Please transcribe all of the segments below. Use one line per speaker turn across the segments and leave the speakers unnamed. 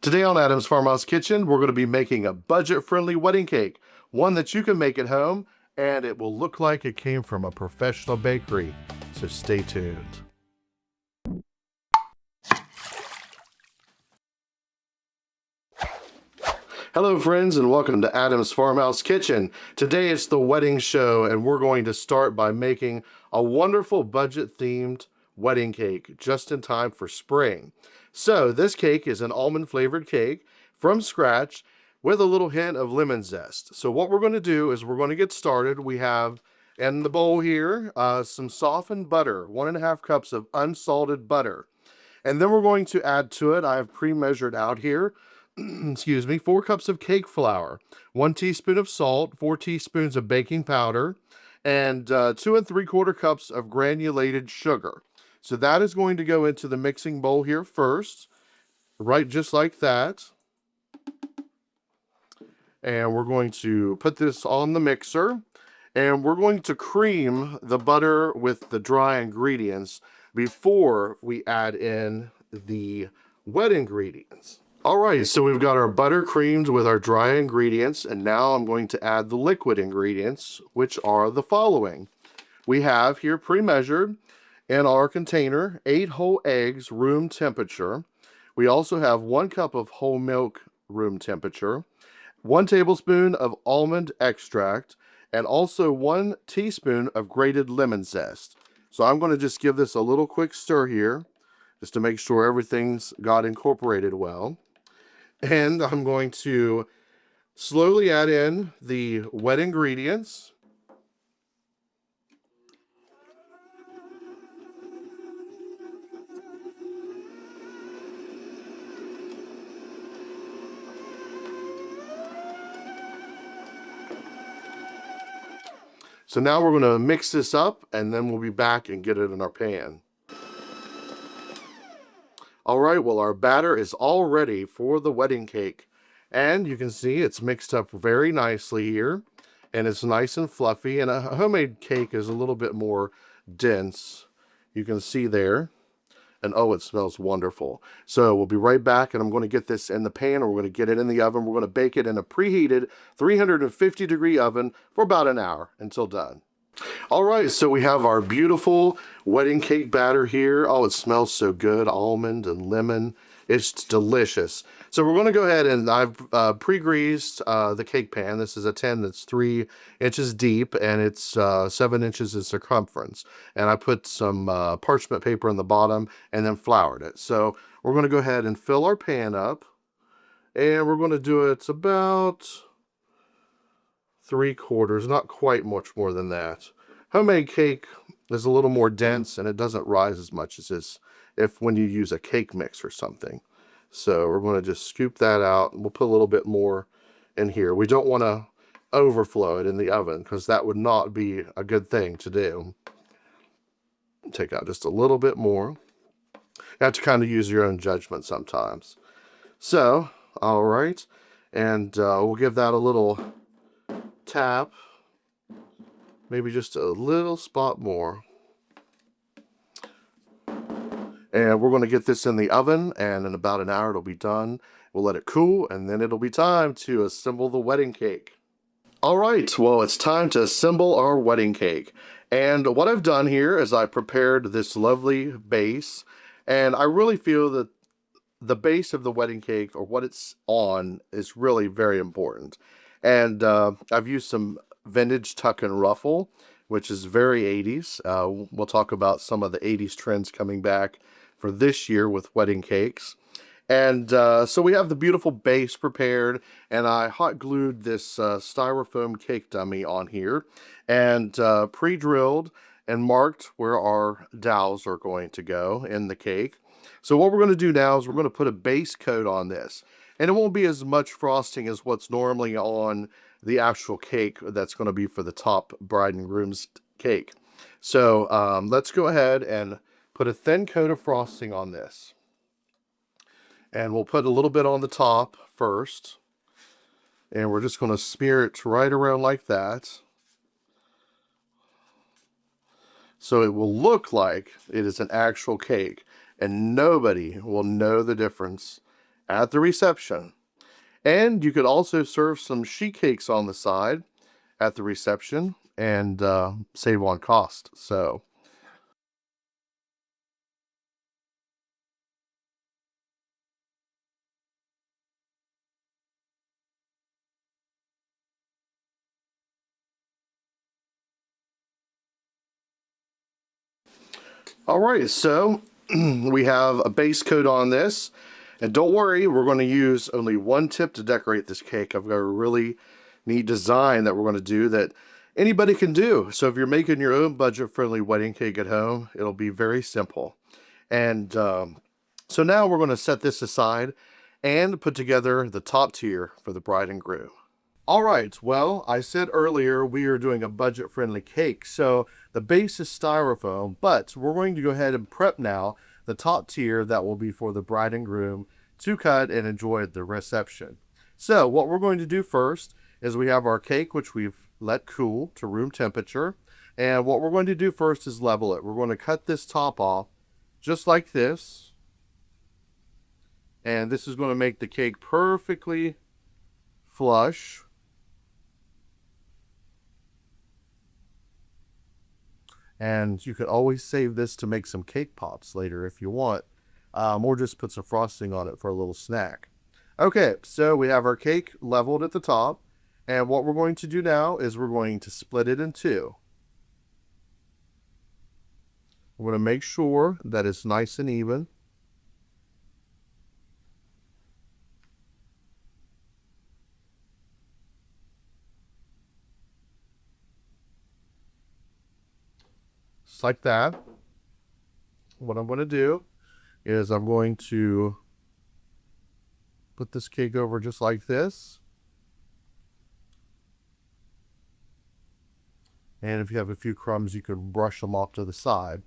Today on Adam's Farmhouse Kitchen, we're going to be making a budget-friendly wedding cake, one that you can make at home, and it will look like it came from a professional bakery. So stay tuned. Hello friends, and welcome to Adam's Farmhouse Kitchen. Today it's the wedding show, and we're going to start by making a wonderful budget-themed wedding cake just in time for spring. So this cake is an almond flavored cake from scratch with a little hint of lemon zest. So what we're going to do is we're going to get started. We have in the bowl here some softened butter, 1.5 cups of unsalted butter. And then we're going to add to it, I have pre-measured out here, excuse me, 4 cups of cake flour, 1 teaspoon of salt, 4 teaspoons of baking powder, and 2 3/4 cups of granulated sugar. So that is going to go into the mixing bowl here first, right just like that. And we're going to put this on the mixer, and we're going to cream the butter with the dry ingredients before we add in the wet ingredients. All right, so we've got our butter creamed with our dry ingredients, and now I'm going to add the liquid ingredients, which are the following. We have here pre-measured in our container 8 whole eggs room temperature. We also have 1 cup of whole milk room temperature, 1 tablespoon of almond extract, and also 1 teaspoon of grated lemon zest. So I'm going to just give this a little quick stir here, just to make sure everything's got incorporated well. And I'm going to slowly add in the wet ingredients. So now we're going to mix this up, and then we'll be back and get it in our pan. All right, well, our batter is all ready for the wedding cake. And you can see it's mixed up very nicely here, and it's nice and fluffy, and a homemade cake is a little bit more dense. You can see there. And oh, it smells wonderful. So we'll be right back, and I'm going to get this in the pan, and we're going to get it in the oven. We're going to bake it in a preheated 350-degree oven for about an hour until done. All right, so we have our beautiful wedding cake batter here. Oh, it smells so good, almond and lemon. It's delicious. So we're going to go ahead, and I've pre-greased the cake pan. This is a tin that's 3 inches deep, and it's 7 inches in circumference. And I put some parchment paper in the bottom and then floured it. So we're going to go ahead and fill our pan up, and we're going to do it about 3/4, not quite much more than that. Homemade cake is a little more dense, and it doesn't rise as much as this if when you use a cake mix or something. So we're going to just scoop that out, and we'll put a little bit more in here. We don't want to overflow it in the oven, because that would not be a good thing to do. Take out just a little bit more. You have to kind of use your own judgment sometimes. So, all right, and we'll give that a little tap, maybe just a little spot more. And we're going to get this in the oven, and in about an hour it'll be done. We'll let it cool, and then it'll be time to assemble the wedding cake. All right, well, it's time to assemble our wedding cake. And what I've done here is I prepared this lovely base, and I really feel that the base of the wedding cake, or what it's on, is really very important. And I've used some vintage tuck and ruffle, which is very 80s. We'll talk about some of the 80s trends coming back for this year with wedding cakes. And so we have the beautiful base prepared, and I hot glued this styrofoam cake dummy on here, and pre-drilled and marked where our dowels are going to go in the cake. So what we're going to do now is we're going to put a base coat on this. And it won't be as much frosting as what's normally on the actual cake that's going to be for the top bride and groom's cake. So let's go ahead and put a thin coat of frosting on this. And we'll put a little bit on the top first. And we're just going to smear it right around like that. So it will look like it is an actual cake. And nobody will know the difference at the reception. And you could also serve some sheet cakes on the side at the reception and save on cost. So, all right, so we have a base coat on this. And don't worry, we're going to use only one tip to decorate this cake. I've got a really neat design that we're going to do that anybody can do. So if you're making your own budget-friendly wedding cake at home, it'll be very simple. And so now we're going to set this aside and put together the top tier for the bride and groom. All right, well, I said earlier we are doing a budget-friendly cake, so the base is styrofoam, but we're going to go ahead and prep now the top tier that will be for the bride and groom to cut and enjoy at the reception. So what we're going to do first is we have our cake, which we've let cool to room temperature, and what we're going to do first is level it. We're going to cut this top off just like this, and this is going to make the cake perfectly flush. And you could always save this to make some cake pops later if you want, or just put some frosting on it for a little snack. Okay, so we have our cake leveled at the top, and what we're going to do now is we're going to split it in two. We're going to make sure that it's nice and even. Just like that. What I'm going to do is I'm going to put this cake over just like this. And if you have a few crumbs, you can brush them off to the side.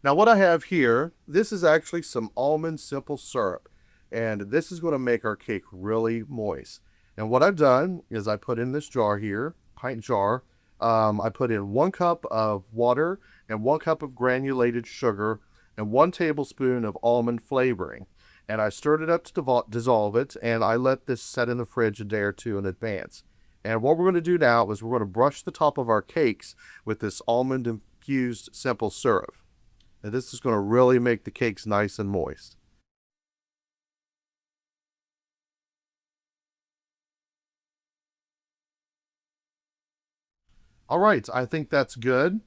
Now what I have here, this is actually some almond simple syrup. And this is going to make our cake really moist. And what I've done is I put in this jar here, pint jar, I put in 1 cup of water and 1 cup of granulated sugar and 1 tablespoon of almond flavoring. And I stirred it up to dissolve it, and I let this set in the fridge a day or two in advance. And what we're going to do now is we're going to brush the top of our cakes with this almond infused simple syrup. And this is going to really make the cakes nice and moist. All right, I think that's good.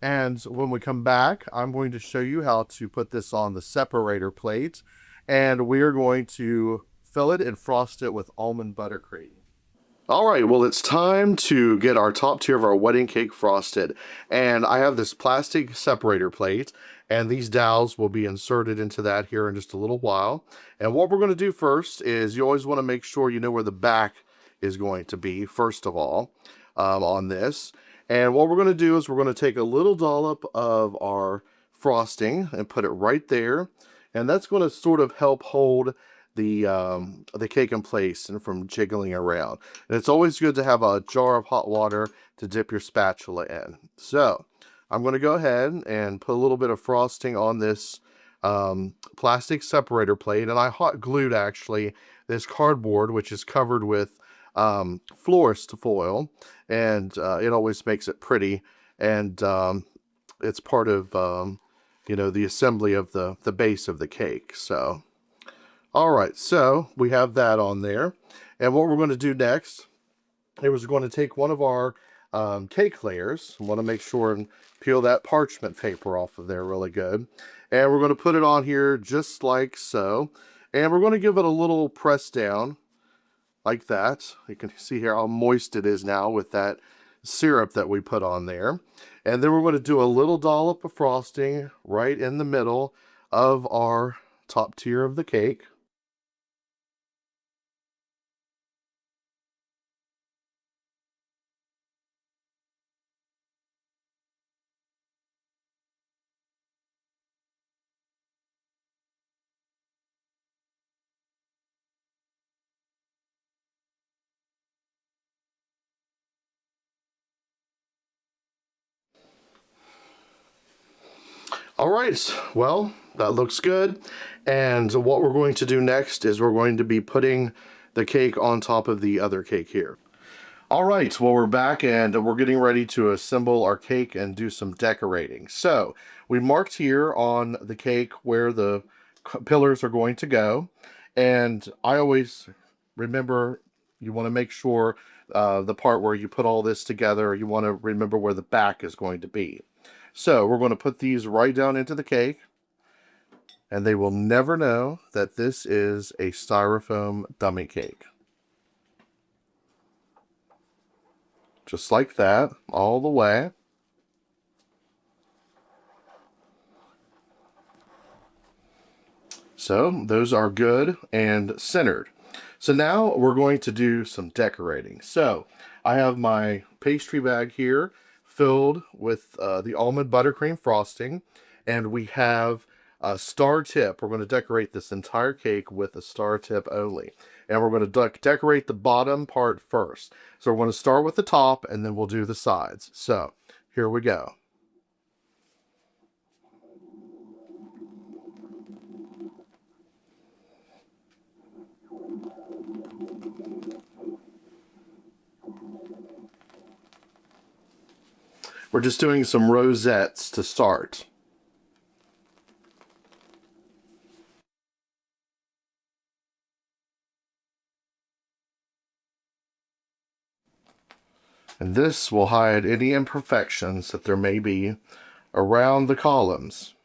And when we come back, I'm going to show you how to put this on the separator plate. And we are going to fill it and frost it with almond buttercream. All right, well, it's time to get our top tier of our wedding cake frosted. And I have this plastic separator plate, and these dowels will be inserted into that here in just a little while. And what we're going to do first is you always want to make sure you know where the back is going to be, first of all, on this. And what we're going to do is we're going to take a little dollop of our frosting and put it right there. And that's going to sort of help hold the cake in place and from jiggling around. And it's always good to have a jar of hot water to dip your spatula in. So I'm going to go ahead and put a little bit of frosting on this plastic separator plate, and I hot glued actually this cardboard, which is covered with florist foil, and it always makes it pretty, and it's part of the assembly of the base of the cake. So all right, so we have that on there. And what we're going to do next is we're going to take one of our cake layers. I want to make sure and peel that parchment paper off of there really good. And we're going to put it on here just like so. And we're going to give it a little press down like that. You can see here how moist it is now with that syrup that we put on there. And then we're going to do a little dollop of frosting right in the middle of our top tier of the cake. All right, well, That looks good. And what we're going to do next is we're going to be putting the cake on top of the other cake here. All right, well, we're back and we're getting ready to assemble our cake and do some decorating. So we marked here on the cake where the pillars are going to go. And I always remember, you want to make sure the part where you put all this together, you want to remember where the back is going to be. So we're going to put these right down into the cake, and they will never know that this is a styrofoam dummy cake. Just like that, all the way. So those are good and centered. So now we're going to do some decorating. So I have my pastry bag here filled with the almond buttercream frosting, and we have a star tip. We're going to decorate this entire cake with a star tip only. And we're going to decorate the bottom part first. So we're going to start with the top, and then we'll do the sides. So here we go. We're just doing some rosettes to start. And this will hide any imperfections that there may be around the columns.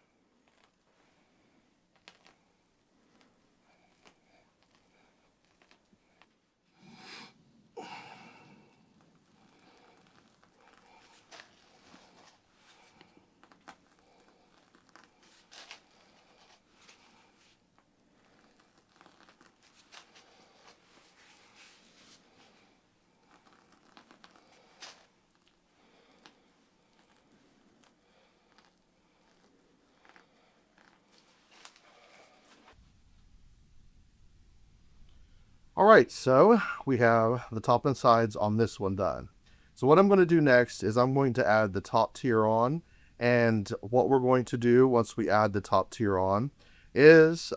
All right, so we have the top and sides on this one done. So what I'm going to do next is I'm going to add the top tier on. And what we're going to do once we add the top tier on is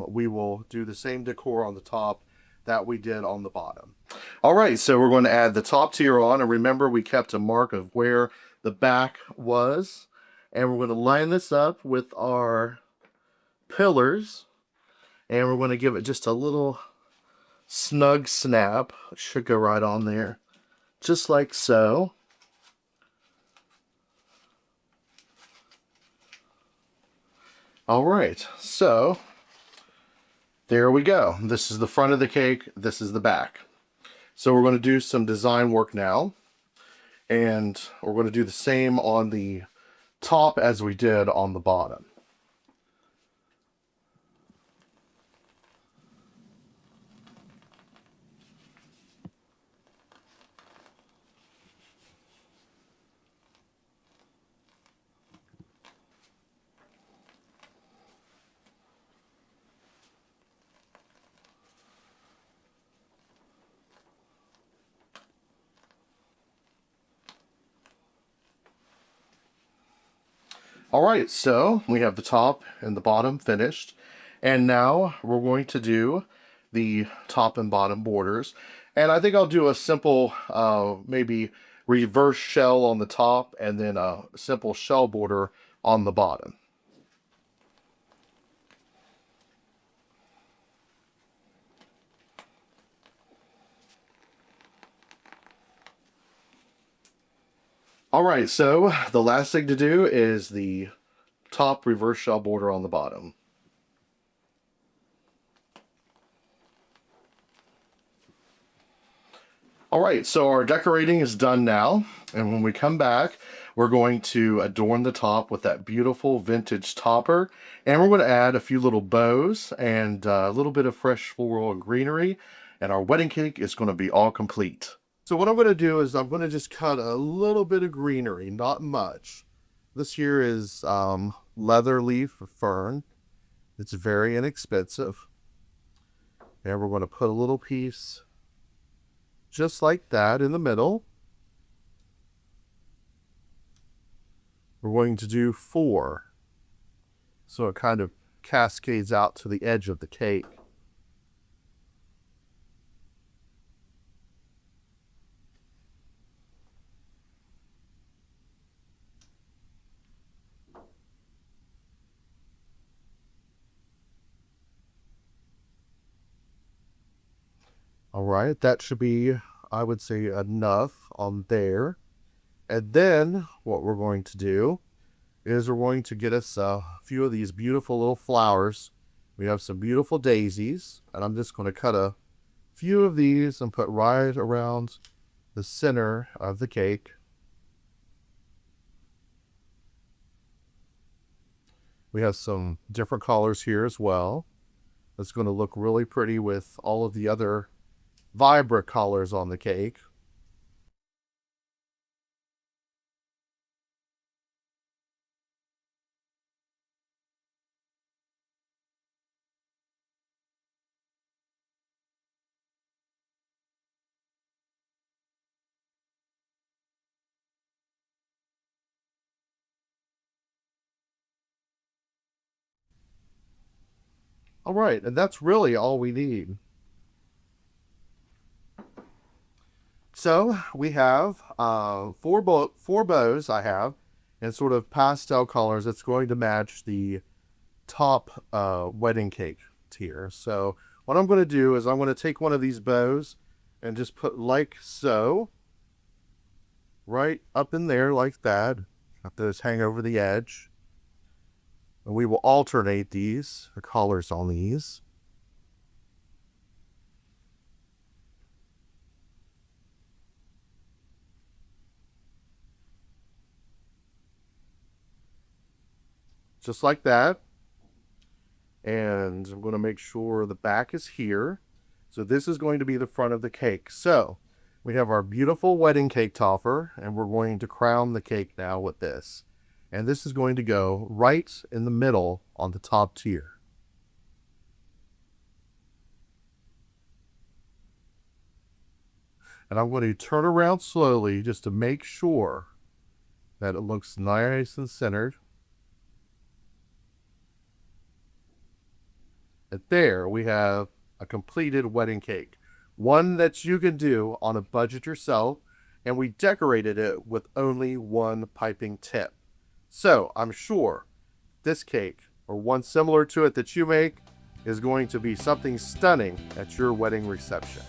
we will do the same decor on the top that we did on the bottom. All right, so we're going to add the top tier on. And remember, we kept a mark of where the back was. And we're going to line this up with our pillars. And we're going to give it just a little snug snap. Should go right on there, just like so. All right, so there we go. This is the front of the cake, this is the back. So we're going to do some design work now, and we're going to do the same on the top as we did on the bottom. All right, so we have the top and the bottom finished. And now we're going to do the top and bottom borders. And I think I'll do a simple, maybe reverse shell on the top and then a simple shell border on the bottom. All right, so the last thing to do is the top reverse shell border on the bottom. All right, so our decorating is done now, and when we come back, we're going to adorn the top with that beautiful vintage topper, and we're going to add a few little bows and a little bit of fresh floral and greenery, and our wedding cake is going to be all complete. So what I'm going to do is I'm going to just cut a little bit of greenery, not much. This here is leather leaf fern. It's very inexpensive. And we're going to put a little piece just like that in the middle. We're going to do 4. So it kind of cascades out to the edge of the cake. All right, that should be, I would say, enough on there. And then what we're going to do is we're going to get us a few of these beautiful little flowers. We have some beautiful daisies, and I'm just going to cut a few of these and put right around the center of the cake. We have some different colors here as well. It's going to look really pretty with all of the other vibrant colors on the cake. All right, and that's really all we need. So we have four bows I have in sort of pastel colors. It's going to match the top wedding cake tier. So what I'm going to do is I'm going to take one of these bows and just put like so, right up in there like that. Got those hang over the edge. And we will alternate the colors on these. Just like that. And I'm going to make sure the back is here. So this is going to be the front of the cake. So we have our beautiful wedding cake topper, and we're going to crown the cake now with this. And this is going to go right in the middle on the top tier. And I'm going to turn around slowly just to make sure that it looks nice and centered. And there we have a completed wedding cake. One that you can do on a budget yourself, and we decorated it with only one piping tip. So I'm sure this cake, or one similar to it that you make, is going to be something stunning at your wedding reception.